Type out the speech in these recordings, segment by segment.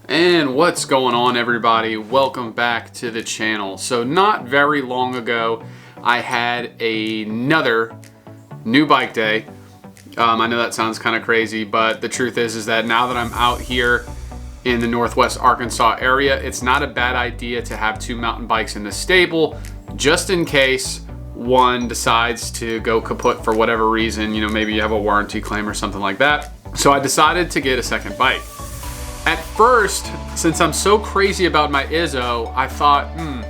And what's going on, everybody? Welcome back to the channel. So not very long ago, I had another new bike day. I know that sounds kind of crazy, but the truth is that now that I'm out here in the Northwest Arkansas area, it's not a bad idea to have two mountain bikes in the stable, just in case one decides to go kaput for whatever reason. You know, maybe you have a warranty claim or something like that. So I decided to get a second bike. At first, since I'm so crazy about my Izzo, I thought,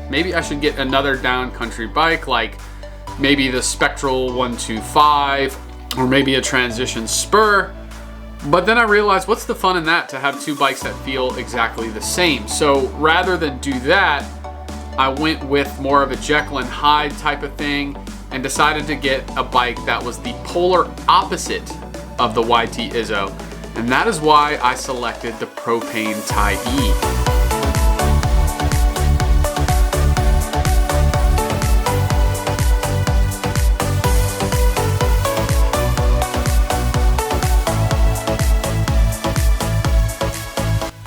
maybe I should get another downcountry bike, like maybe the Spectral 125, or maybe a Transition Spur. But then I realized, what's the fun in that, to have two bikes that feel exactly the same? So rather than do that, I went with more of a Jekyll and Hyde type of thing and decided to get a bike that was the polar opposite of the YT Izzo. And that is why I selected the Propain Tyee.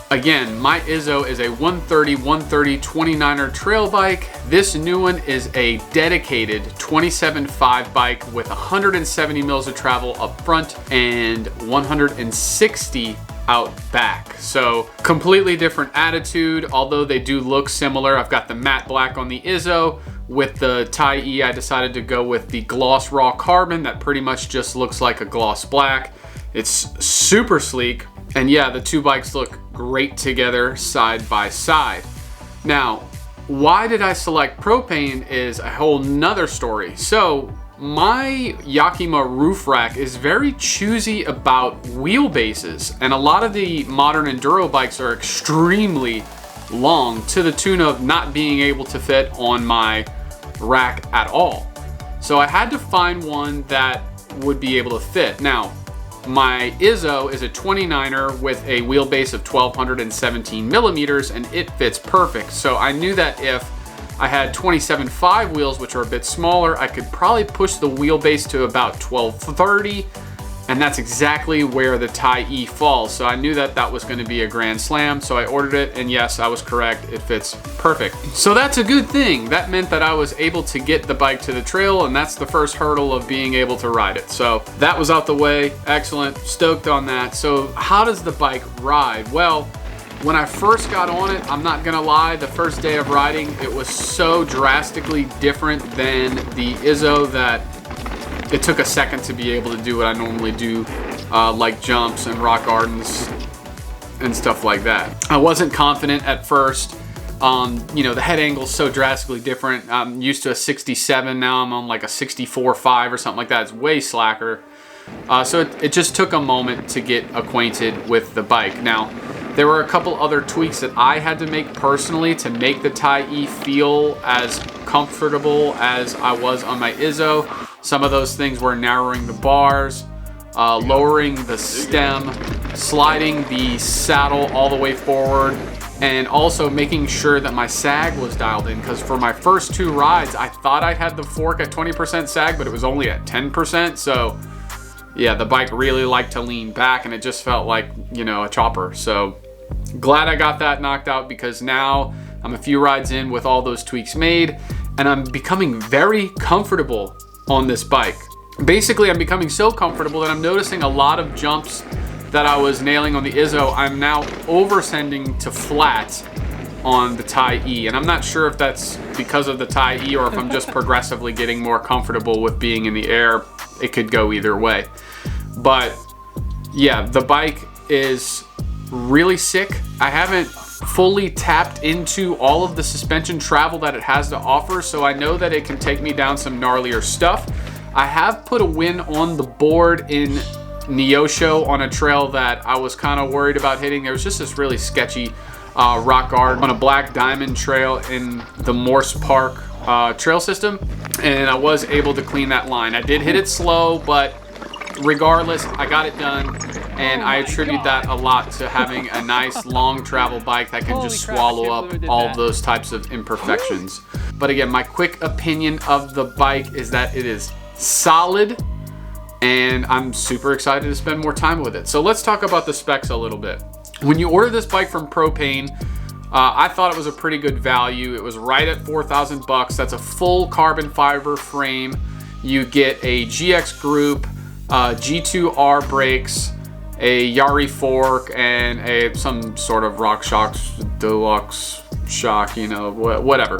Again, my Izzo is a 130 29er trail bike. This new one is a dedicated 27.5 bike with 170 mils of travel up front and 160 out back. So completely different attitude, although they do look similar. I've got the matte black on the Izzo. With the Tyee, I decided to go with the gloss raw carbon that pretty much just looks like a gloss black. It's super sleek. And yeah, the two bikes look great together side by side. Now, why did I select Propain is a whole nother story. So my Yakima roof rack is very choosy about wheelbases, and a lot of the modern enduro bikes are extremely long, to the tune of not being able to fit on my rack at all. So I had to find one that would be able to fit. Now, my Izzo is a 29er with a wheelbase of 1217 millimeters, and it fits perfect. So I knew that if I had 27.5 wheels, which are a bit smaller, I could probably push the wheelbase to about 1230, and that's exactly where the Tyee falls. So I knew that that was going to be a grand slam, so I ordered it, and yes, I was correct, it fits perfect. So that's a good thing. That meant that I was able to get the bike to the trail, and that's the first hurdle of being able to ride it. So that was out the way. Excellent, stoked on that. So how does the bike ride? Well, when I first got on it, I'm not gonna lie, the first day of riding, it was so drastically different than the Izzo that it took a second to be able to do what I normally do, like jumps and rock gardens and stuff like that. I wasn't confident at first. You know, the head angle is so drastically different. I'm used to a 67, now I'm on like a 64.5 or something like that. It's way slacker. So it just took a moment to get acquainted with the bike. Now, there were a couple other tweaks that I had to make personally to make the Tyee feel as comfortable as I was on my Izzo. Some of those things were narrowing the bars, lowering the stem, sliding the saddle all the way forward, and also making sure that my sag was dialed in, because for my first two rides, I thought I had the fork at 20% sag, but it was only at 10%. So yeah, the bike really liked to lean back, and it just felt like, you know, a chopper. So glad I got that knocked out, because now I'm a few rides in with all those tweaks made, and I'm becoming very comfortable on this bike. Basically, I'm becoming so comfortable that I'm noticing a lot of jumps that I was nailing on the Izzo, I'm now oversending to flat on the Tyee. And I'm not sure if that's because of the Tyee or if I'm just progressively getting more comfortable with being in the air. It could go either way. But yeah, the bike is really sick. I haven't fully tapped into all of the suspension travel that it has to offer, so I know that it can take me down some gnarlier stuff. I have put a win on the board in Neosho on a trail that I was kind of worried about hitting. There was just this really sketchy rock guard on a black diamond trail in the Morse Park trail system, and I was able to clean that line. I did hit it slow, but regardless, I got it done, and I attribute that a lot to having a nice long travel bike that can just swallow up all those types of imperfections. But again, my quick opinion of the bike is that it is solid, and I'm super excited to spend more time with it. So let's talk about the specs a little bit. When you order this bike from Propain, I thought it was a pretty good value. It was right at 4,000 bucks. That's a full carbon fiber frame. You get a GX group, G2R brakes, a Yari fork, and some sort of RockShox Deluxe shock, you know, whatever.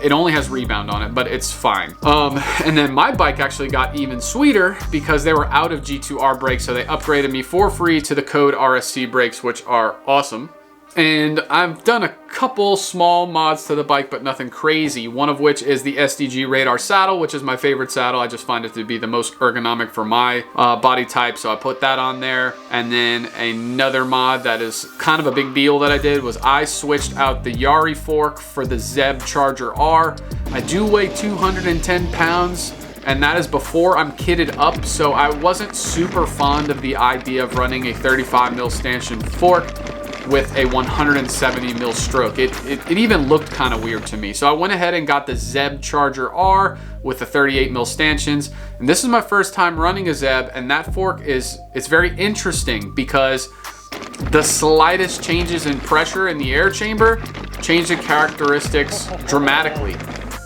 It only has rebound on it, but it's fine. And then my bike actually got even sweeter because they were out of G2R brakes, so they upgraded me for free to the Code RSC brakes, which are awesome. And I've done a couple small mods to the bike, but nothing crazy. One of which is the SDG Radar saddle, which is my favorite saddle. I just find it to be the most ergonomic for my body type, so I put that on there. And then another mod that is kind of a big deal that I did was I switched out the Yari fork for the Zeb Charger R. I do weigh 210 pounds. And that is before I'm kitted up, so I wasn't super fond of the idea of running a 35 mil stanchion fork with a 170 mil stroke. It even looked kind of weird to me. So I went ahead and got the Zeb Charger R with the 38 mil stanchions. And this is my first time running a Zeb, and that fork it's very interesting because the slightest changes in pressure in the air chamber change the characteristics dramatically.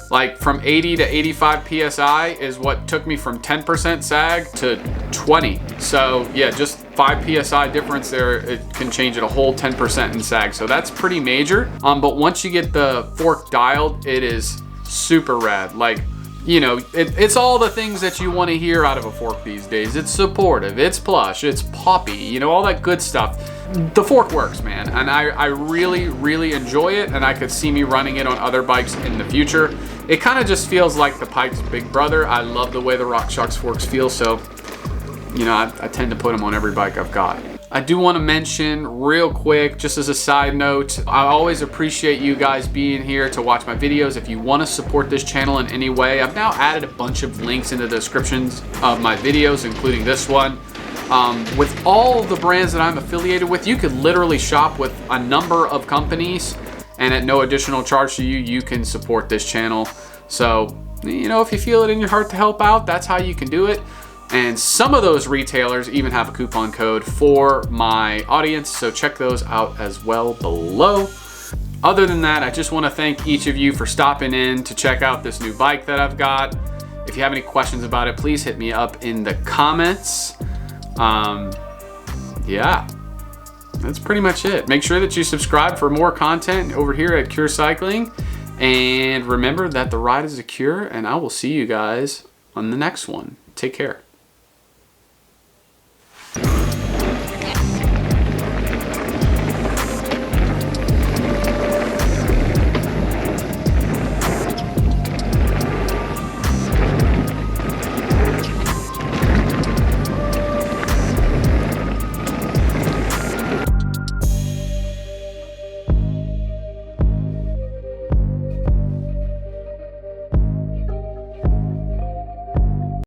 Like from 80 to 85 PSI is what took me from 10% sag to 20. So yeah, just 5 PSI difference there, it can change it a whole 10% in sag. So that's pretty major. But once you get the fork dialed, it is super rad. Like, you know, it's all the things that you want to hear out of a fork these days. It's supportive, it's plush, it's poppy, you know, all that good stuff. The fork works, man, and I really, really enjoy it, and I could see me running it on other bikes in the future. It kind of just feels like the Pike's big brother. I love the way the RockShox forks feel, so, you know, I tend to put them on every bike I've got. I do want to mention real quick, just as a side note, I always appreciate you guys being here to watch my videos. If you want to support this channel in any way, I've now added a bunch of links in the descriptions of my videos, including this one. With all the brands that I'm affiliated with, you could literally shop with a number of companies, and at no additional charge to you, you can support this channel. So, you know, if you feel it in your heart to help out, that's how you can do it. And some of those retailers even have a coupon code for my audience, so check those out as well below. Other than that, I just want to thank each of you for stopping in to check out this new bike that I've got. If you have any questions about it, please hit me up in the comments. Yeah, that's pretty much it. Make sure that you subscribe for more content over here at Cure Cycling. And remember that the ride is a cure, and I will see you guys on the next one. Take care.